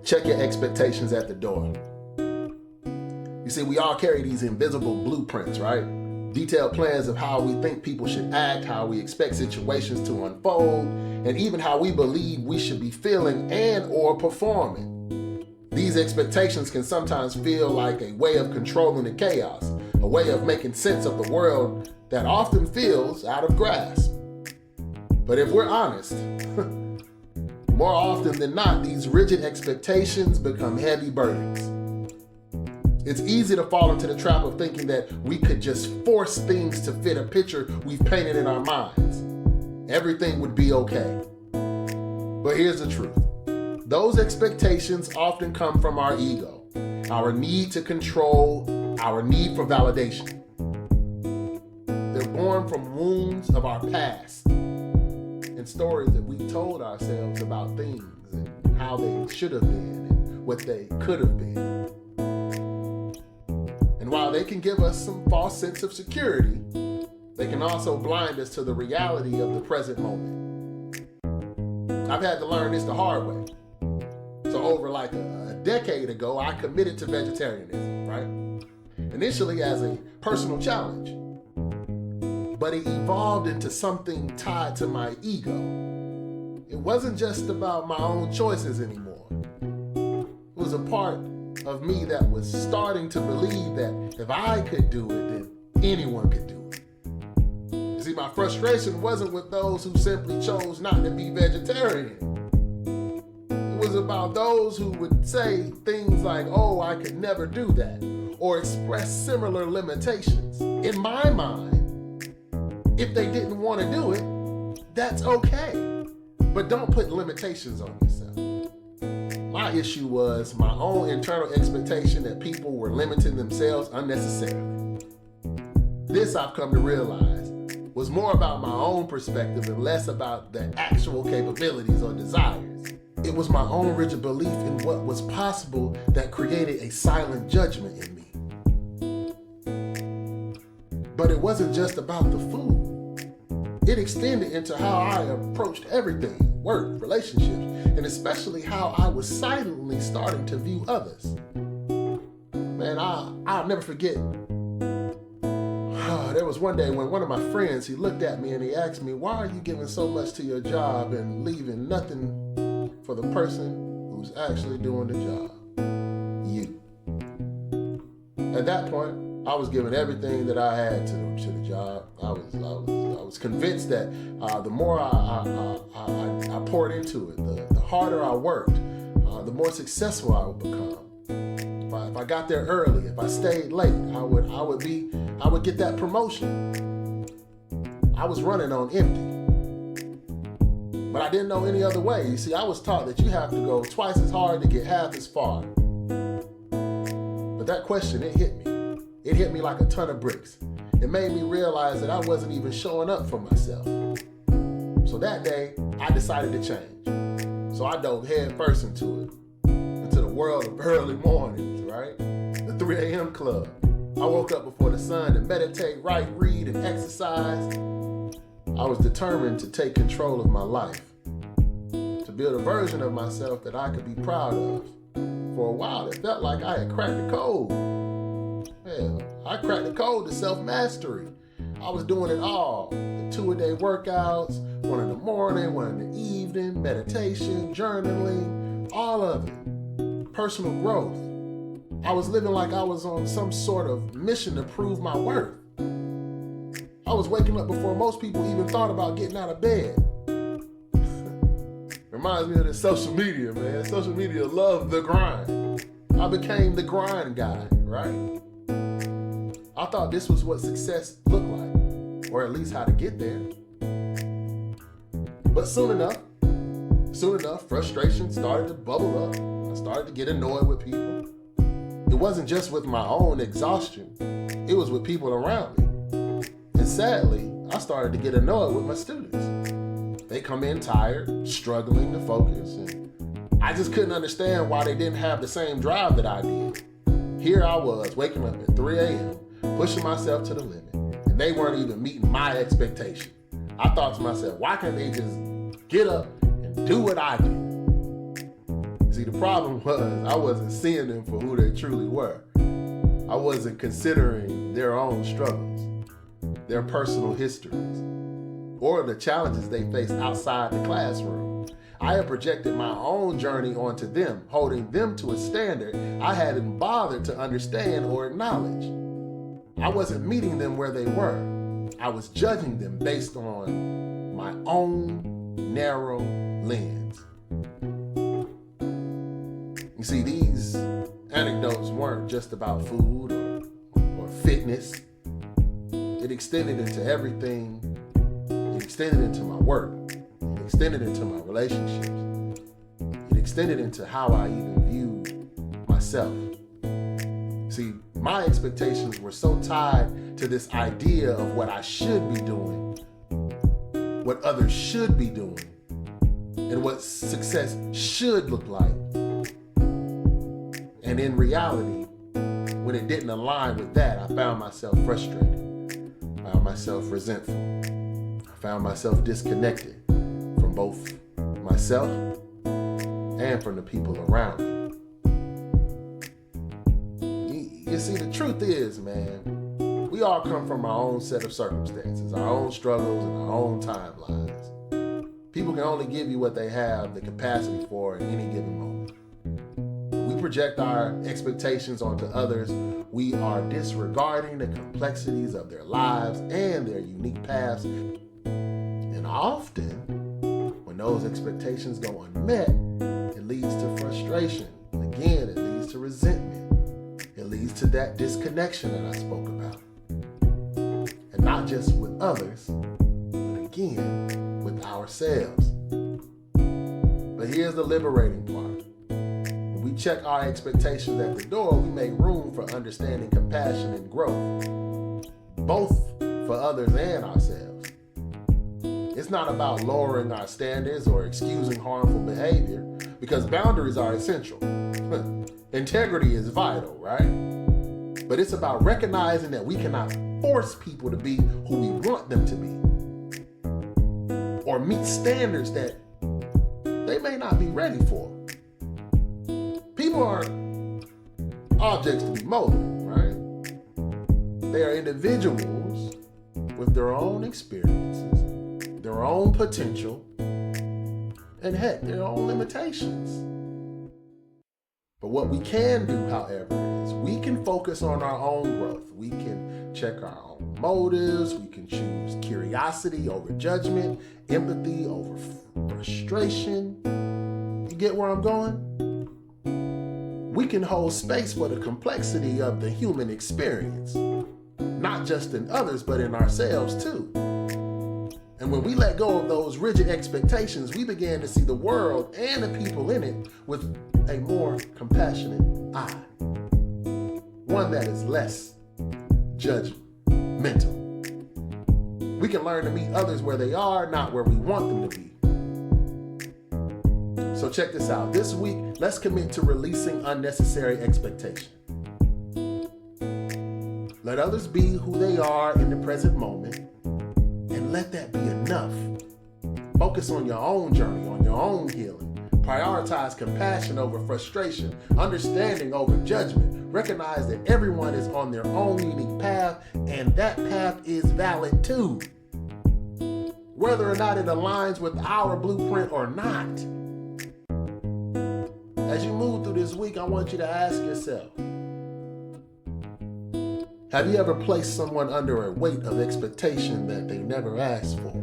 check your expectations at the door. You see, we all carry these invisible blueprints, right? Detailed plans of how we think people should act, how we expect situations to unfold, and even how we believe we should be feeling and or performing. These expectations can sometimes feel like a way of controlling the chaos, a way of making sense of the world that often feels out of grasp. But if we're honest, more often than not, these rigid expectations become heavy burdens. It's easy to fall into the trap of thinking that we could just force things to fit a picture we've painted in our minds. Everything would be okay. But here's the truth. Those expectations often come from our ego, our need to control, our need for validation. They're born from wounds of our past and stories that we told ourselves about things and how they should have been and what they could have been. And while they can give us some false sense of security, they can also blind us to the reality of the present moment. I've had to learn this the hard way. So over like a decade ago, I committed to vegetarianism, right? Initially as a personal challenge, but it evolved into something tied to my ego. It wasn't just about my own choices anymore. It was a part of me that was starting to believe that if I could do it, then anyone could do it. You see, my frustration wasn't with those who simply chose not to be vegetarian. It was about those who would say things like, oh, I could never do that, or express similar limitations. In my mind, if they didn't want to do it, that's okay. But don't put limitations on yourself. My issue was my own internal expectation that people were limiting themselves unnecessarily. This, I've come to realize, was more about my own perspective and less about the actual capabilities or desires. It was my own rigid belief in what was possible that created a silent judgment in me. But it wasn't just about the food. It extended into how I approached everything. Work, relationships, and especially how I was silently starting to view others. Man, I'll never forget. There was one day when one of my friends, he looked at me and he asked me, why are you giving so much to your job and leaving nothing for the person who's actually doing the job? You. At that point, I was giving everything that I had to the job. I was convinced that the more I poured into it, the harder I worked, the more successful I would become. If I got there early, if I stayed late, I would get that promotion. I was running on empty. But I didn't know any other way. You see, I was taught that you have to go twice as hard to get half as far. But that question, it hit me. It hit me like a ton of bricks. It made me realize that I wasn't even showing up for myself. So that day, I decided to change. So I dove head first into the world of early mornings, right? The 3 a.m. club. I woke up before the sun to meditate, write, read, and exercise. I was determined to take control of my life, to build a version of myself that I could be proud of. For a while, it felt like I had cracked the code. Hell, I cracked the code to self-mastery. I was doing it all. The 2-a-day workouts, 1 in the morning, 1 in the evening, meditation, journaling, all of it. Personal growth. I was living like I was on some sort of mission to prove my worth. I was waking up before most people even thought about getting out of bed. Reminds me of this social media, man. Social media love the grind. I became the grind guy, right? I thought this was what success looked like, or at least how to get there. But soon enough, frustration started to bubble up. I started to get annoyed with people. It wasn't just with my own exhaustion, it was with people around me. And sadly, I started to get annoyed with my students. They come in tired, struggling to focus, and I just couldn't understand why they didn't have the same drive that I did. Here I was, waking up at 3 a.m., pushing myself to the limit, and they weren't even meeting my expectation. I thought to myself, why can't they just get up and do what I do? See, the problem was I wasn't seeing them for who they truly were. I wasn't considering their own struggles, their personal histories, or the challenges they faced outside the classroom. I had projected my own journey onto them, holding them to a standard I hadn't bothered to understand or acknowledge. I wasn't meeting them where they were. I was judging them based on my own narrow lens. You see, these anecdotes weren't just about food or fitness. It extended into everything. It extended into my work. It extended into my relationships. It extended into how I even viewed myself. See, my expectations were so tied to this idea of what I should be doing, what others should be doing, and what success should look like. And in reality, when it didn't align with that, I found myself frustrated. I found myself resentful. I found myself disconnected from both myself and from the people around me. You see, the truth is, man, we all come from our own set of circumstances, our own struggles, and our own timelines. People can only give you what they have the capacity for at any given moment. We project our expectations onto others. We are disregarding the complexities of their lives and their unique paths. And often, when those expectations go unmet, it leads to frustration. Again, it leads to resentment. It leads to that disconnection that I spoke about. And not just with others, but again, with ourselves. But here's the liberating part. When we check our expectations at the door, we make room for understanding, compassion, and growth, both for others and ourselves. It's not about lowering our standards or excusing harmful behavior, because boundaries are essential. Integrity is vital, right? But it's about recognizing that we cannot force people to be who we want them to be, or meet standards that they may not be ready for. People aren't objects to be molded, right? They are individuals with their own experiences, their own potential, and heck, their own limitations. But what we can do, however, is we can focus on our own growth. We can check our own motives. We can choose curiosity over judgment, empathy over frustration. You get where I'm going? We can hold space for the complexity of the human experience, not just in others, but in ourselves too. And when we let go of those rigid expectations, we began to see the world and the people in it with a more compassionate eye. One that is less judgmental. We can learn to meet others where they are, not where we want them to be. So check this out. This week, let's commit to releasing unnecessary expectation. Let others be who they are in the present moment, and let that be enough. Focus on your own journey, on your own healing. Prioritize compassion over frustration, understanding over judgment. Recognize that everyone is on their own unique path, and that path is valid too. Whether or not it aligns with our blueprint or not. As you move through this week, I want you to ask yourself, have you ever placed someone under a weight of expectation that they never asked for?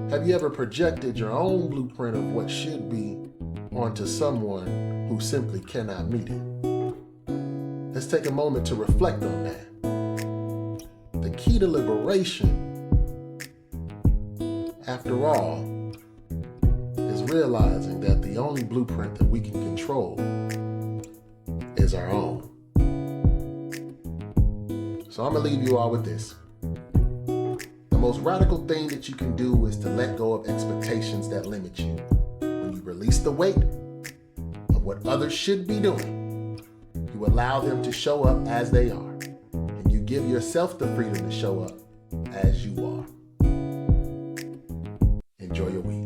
Have you ever projected your own blueprint of what should be onto someone who simply cannot meet it? Let's take a moment to reflect on that. The key to liberation, after all, is realizing that the only blueprint that we can control is our own. So I'm going to leave you all with this. The most radical thing that you can do is to let go of expectations that limit you. When you release the weight of what others should be doing, you allow them to show up as they are, and you give yourself the freedom to show up as you are. Enjoy your week.